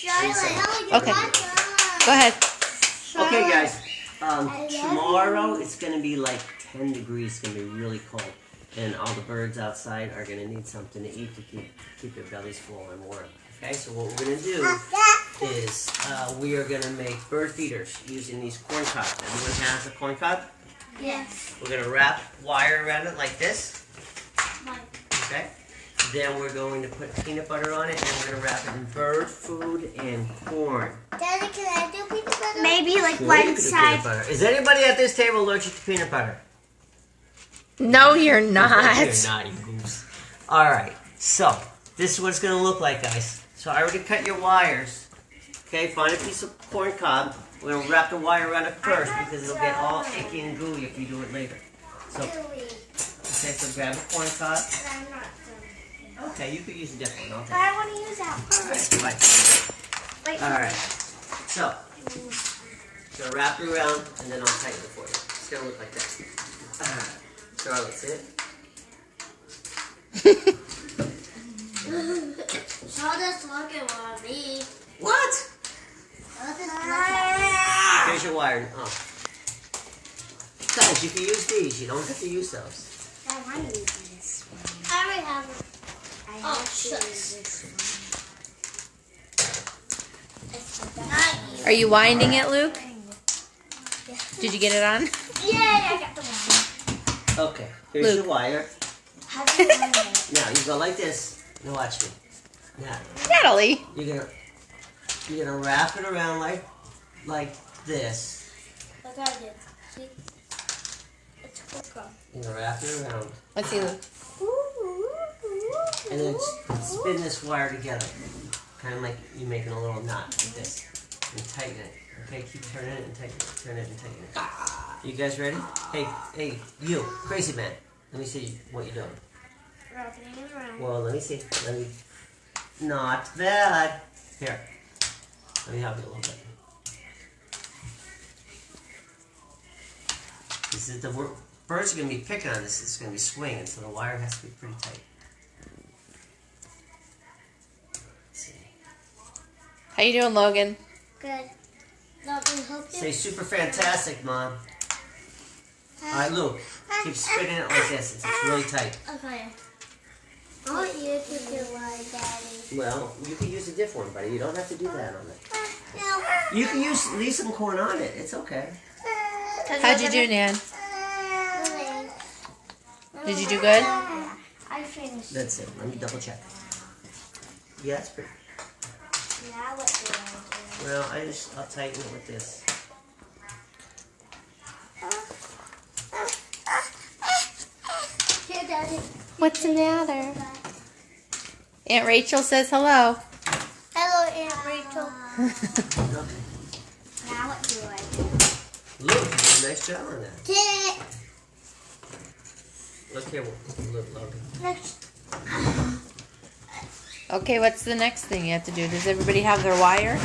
Okay. Go ahead. Okay, guys. Tomorrow it's gonna be like 10 degrees. It's gonna be really cold, and all the birds outside are gonna need something to eat to keep their bellies full and warm. Okay, so what we're gonna do is we are gonna make bird feeders using these corn cobs. Everyone has a corn cob? Yes. We're gonna wrap wire around it like this. Okay. Then we're going to put peanut butter on it, and we're going to wrap it in bird food and corn. Daddy, can I do peanut butter? Maybe like Sure, one side. Is anybody at this table allergic to peanut butter? No, you're not. You're not, you goose. Alright, so this is what it's going to look like, guys. So I already cut your wires. Okay, find a piece of corn cob. We're going to wrap the wire around it first because it'll get all icky and gooey if you do it later. So, okay, so grab a corn cob. Okay, you could use a different one. But I want to use that Alright, first. fine. Alright, so wrap it around and then I'll tighten it for you. It's going to look like this. Charlotte, see it? Charlotte's looking at me. What? Here's your wire. Oh. Guys, you can use these. You don't have to use those. I want to use this one. I already have it. Are you winding it, Luke? Did you get it on? Yeah, I got the one. Okay, here's Luke. your wire. How do you wind it? Now you go like this. Now watch me. Now Natalie. you're gonna wrap it around like this. Look at it. See? It's quicker. You're gonna wrap it around, Let's see, Luke. and then spin this wire together, kind of like you're making a little knot like this, and tighten it. Okay, keep turning it and tighten it, turn it and tighten it. You guys ready? Hey, you, crazy man. Let me see what you're doing. Wrapping it around. Well, let me see. Not bad. Here, let me help you a little bit. This is the birds are gonna be picking on this. It's gonna be swinging, so the wire has to be pretty tight. Let's see. How you doing, Logan? Good. Logan, hope Say super fantastic, Mom. Alright, Luke, keep spinning it like this. It's really tight. Okay. I want you to do one, Daddy. Well, you can use a different one, buddy. You don't have to do that on it. No. You can leave some corn on it. It's okay. How'd you do, Nan? Did you do good? I finished. That's it. Let me double check. Yeah, that's pretty. Now what do I do? Well, I'll tighten it with this. Here, Daddy. What's the matter? Aunt Rachel says hello. Hello, Aunt Rachel. Okay. Now what do I do? Luke, you did a nice job on that. Get it. Look here, Luke, Logan. Next. Okay, what's the next thing you have to do? Does everybody have their wire? I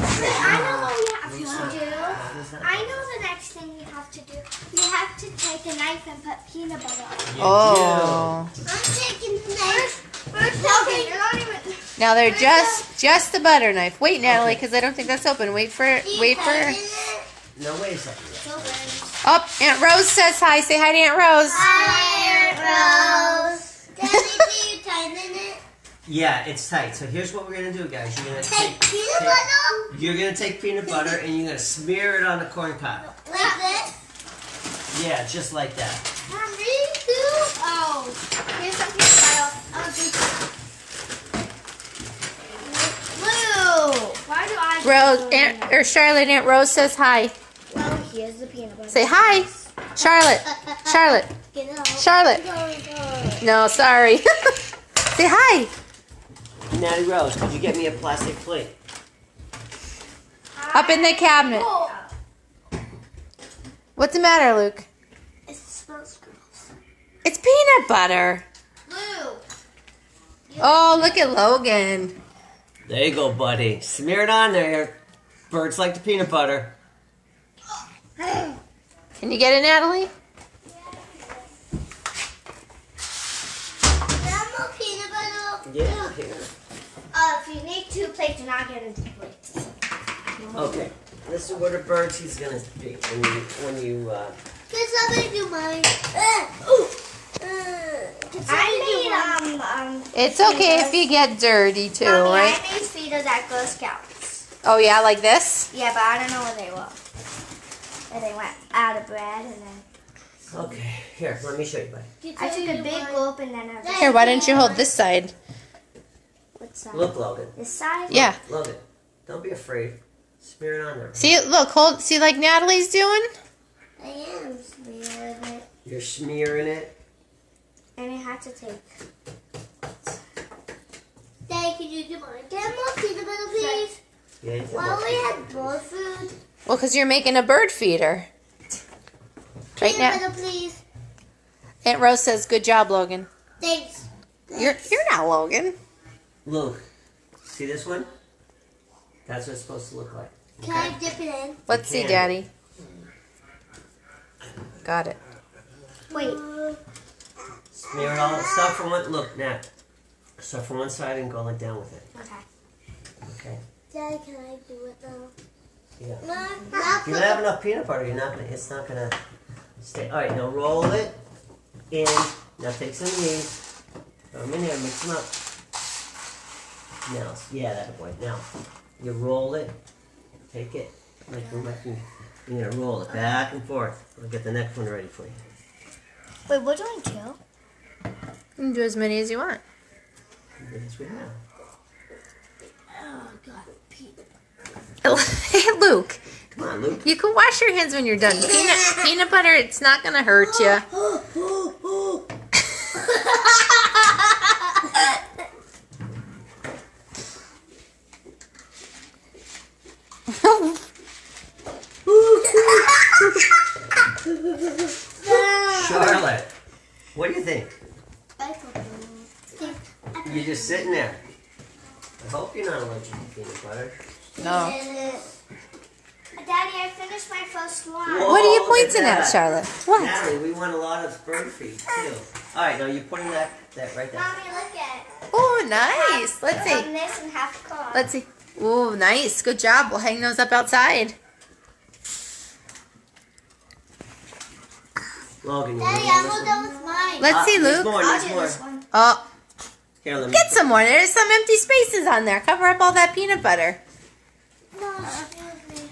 know what we have to do. What is that? I know the next thing you have to do. You have to take a knife and put peanut butter on it. You Oh. I'm taking the knife. First, Logan, you're not even. Now they're just the butter knife. Wait, Natalie, because I don't think that's open. Wait for. do. No, wait a second. Oh, Aunt Rose says hi. Say hi to Aunt Rose. Hi, Rose. Daddy, do you tighten it? Yeah, it's tight. So here's what we're gonna do, guys. Take peanut butter? You're gonna take peanut butter and you're gonna smear it on the corn cob. Like this? Yeah, just like that. Mommy, too? Oh. Here's some peanut butter. Oh, Blue. Why do I... Rose, Charlotte, Aunt Rose says hi. Well, here's the peanut butter. Say hi. Charlotte. Charlotte. Get it out. Charlotte. Go. No, sorry. Say hi. Natty Rose, could you get me a plastic plate? Up in the cabinet. Oh. What's the matter, Luke? It smells gross. It's peanut butter. Blue. Oh, look at Logan. There you go, buddy. Smear it on there. Birds like the peanut butter. Can you get it, Natalie? More peanut butter. Yeah, here. If you need 2 plates, you're not getting 2 plates. Okay, this is where the bird seed's gonna be when you Can somebody do mine? It's okay if you get dirty too, Mommy, right? I made Fritos at Girl Scouts. Oh yeah, like this? Yeah, but I don't know where they were. And they went out of bread and then Okay, here, let me show you, buddy. I took a big gulp and then I was Here, why don't you hold this side? what side? Look, Logan. This side? Yeah. Logan, don't be afraid. Smear it on there. See, look, hold. See, like Natalie's doing. I am smearing it. You're smearing it. And I had to take. Daddy, can you do mine? Get more peanut butter, please. Yeah, you can Why look. we have more food? Well, because you're making a bird feeder. Right now, Peanut butter, please. Aunt Rose says, "Good job, Logan." Thanks. You're not Logan. Look, see this one? That's what it's supposed to look like. Can I dip it in? Let's see, can. Daddy. Got it. Wait. Smear it all. Start from one. Look, now. Start from one side and go like down with it. Okay. Okay. Daddy, can I do it now? Yeah. Not If you don't have enough peanut butter, you're not gonna. It's not gonna stay. All right, now roll it in. Now take some of these. Throw them in here. Mix them up. Now, yeah, that boy. Now, you roll it. Take it. Like you're gonna roll it back and forth. I'll get the next one ready for you. Wait, we're doing two? You can do as many as you want. Yes, we have. Oh, God. Hey, Luke. Come on, Luke. You can wash your hands when you're done. Peanut butter, it's not gonna hurt you. Charlotte, what do you think? You're just sitting there. I hope you're not allergic to peanut butter. No. Daddy, I finished my first one. Whoa. What are you look at pointing at, that. Charlotte? What? Natalie, we want a lot of bird feed too. All right, now you're putting that right there. Mommy, look at Oh, nice. Let's see. From this and half corn. Let's see. Oh, nice. Good job. We'll hang those up outside. Logan, you Daddy, want I'm this all one? done with mine. Let's see, There's Luke. more, I'll there's do more. this one. Oh, Here, let me. get some more. There's some empty spaces on there. Cover up all that peanut butter. No, excuse me.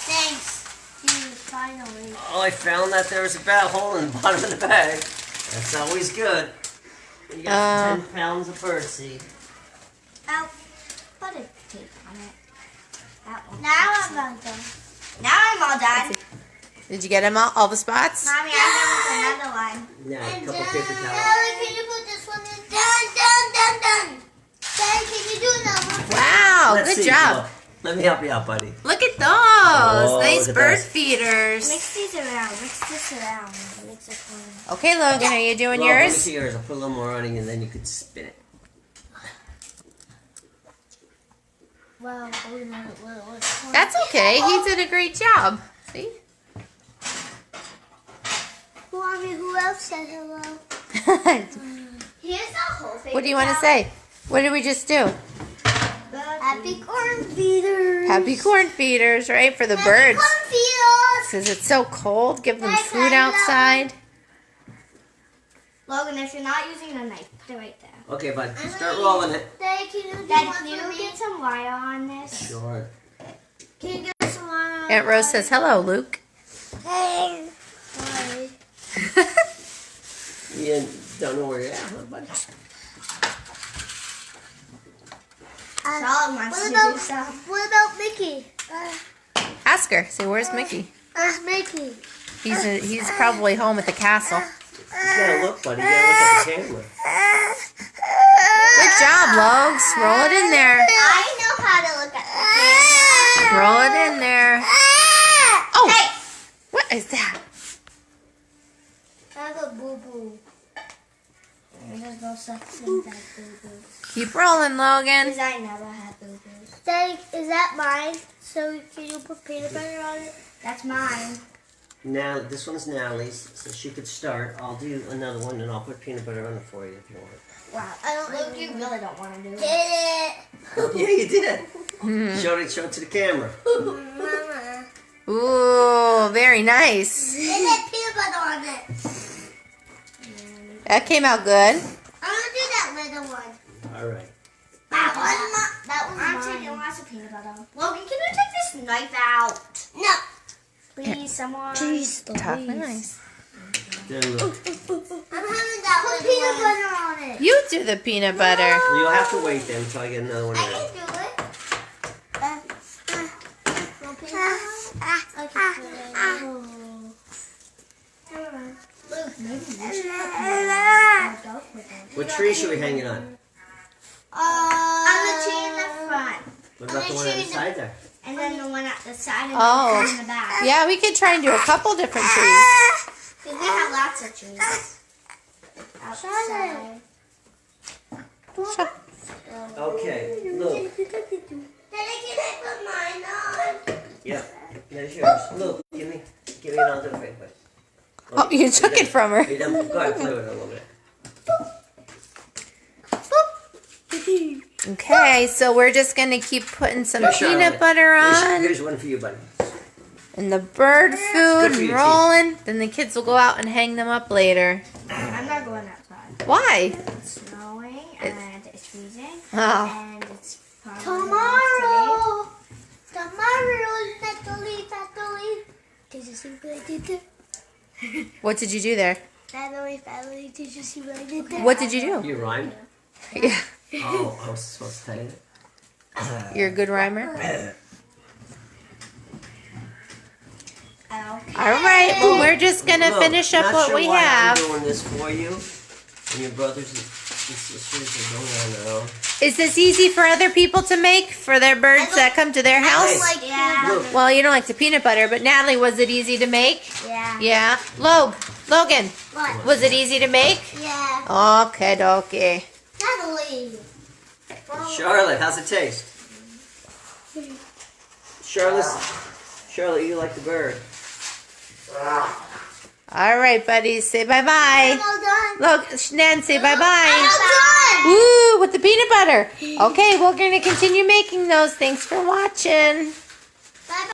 Thanks. Dude, finally. Oh, I found that there was a bad hole in the bottom of the bag. That's always good. You got 10 pounds of bird seed. Ow. Put a tape on it. That one. Now I'm all done. Now I'm all done. Did you get them all the spots? Mommy, I'm done with another one. Yeah, a couple paper towels. Daddy, can you put this one in? Done. Daddy, can you do another one? Wow, Let's good see, job. look. Let me help you out, buddy. Look at those. Oh, Nice look at bird those. feeders. Mix these around. Mix this around. Mix it around. Okay, Logan, are you doing Well, let me yours? see yours. I'll put a little more on it and then you could spin it. Wow. That's okay. He did a great job. See? Mommy, who else said hello? What Here's the whole thing. do you want to say? What did we just do? Happy corn feeders. Happy corn feeders, right? For the Happy birds. corn feeders. Because it's so cold. Give them Guys, food I love outside. Logan, if you're not using a knife, put it right there. Okay, bud. Start rolling it. Daddy, can you get some wire on this? Sure. Can you get some wire on Aunt Rose says, hello, Luke. Hey. Sorry. You don't know where you're at, huh, bud? Charlotte wants to do some. What about Mickey? Ask her. Say, where's Mickey? Mickey. He's probably home at the castle. You gotta look, buddy. You gotta look at the camera. Good job, Logs. Roll it in there. I know how to look at the camera. Roll it in there. Oh, Hey! what is that? I have a boo-boo. There's no such thing as boo-boos. Keep rolling, Logan. Because I never had boo-boos. Daddy, is that mine? So can you put peanut butter on it? That's mine. Now, this one's Natalie's, so she could start. I'll do another one, and I'll put peanut butter on it for you if you want. Wow. I don't Luke, you really don't want to do it. Did it. Oh, yeah, you did. Show it to the camera. Mama. Ooh, very nice. It had peanut butter on it. That came out good. I'm going to do that little one. All right. That was mine. Taking lots of peanut butter. Logan, can you take this knife out? No. Please, someone. Jeez, Tough and nice. Then look. I'm having that with peanut butter on it. You do the peanut butter. Well, you'll have to wait then until I get another one I ready. can do it. What tree should we hang it on? On the tree in the front. What about the one on the side there? And then the one at the side and Oh. the one in the back. Yeah, we could try and do a couple different trees. Because they have lots of trees. Outside. Okay, look. Daddy, can I put mine on? Yep, there's yours. Look, give me it. I'll do it right quick. Oh, you took it from her. Go ahead, play with it a little bit. Okay, so we're just going to keep putting some Here, peanut Charlotte. butter on Here's one for you, buddy. and the bird food good for and you, rolling. Then the kids will go out and hang them up later. I'm not going outside. Why? It's snowing and it's freezing. Oh. And it's probably tomorrow. Natalie. Did you see what I did there? What did you do there? Natalie, did you see what I did there? What did you do? You rhymed? Yeah. Oh, I was supposed to tell you that. You're a good rhymer. Okay. All right, well, we're just going to Look, finish up not what sure we why have. I'm doing this for you, and your brothers and sisters are going on their own. Is this easy for other people to make for their birds that come to their house? Like, yeah. Look, Well, you don't like the peanut butter, but Natalie, was it easy to make? Yeah. Yeah. Logan, What? was it easy to make? Yeah. Okay, dokie. Natalie. Charlotte, how's it taste? Charlotte, you like the bird. All right, buddies, say bye-bye. All done. Look, Nan, say bye-bye. All done. Woo, with the peanut butter. Okay, we're going to continue making those. Thanks for watching.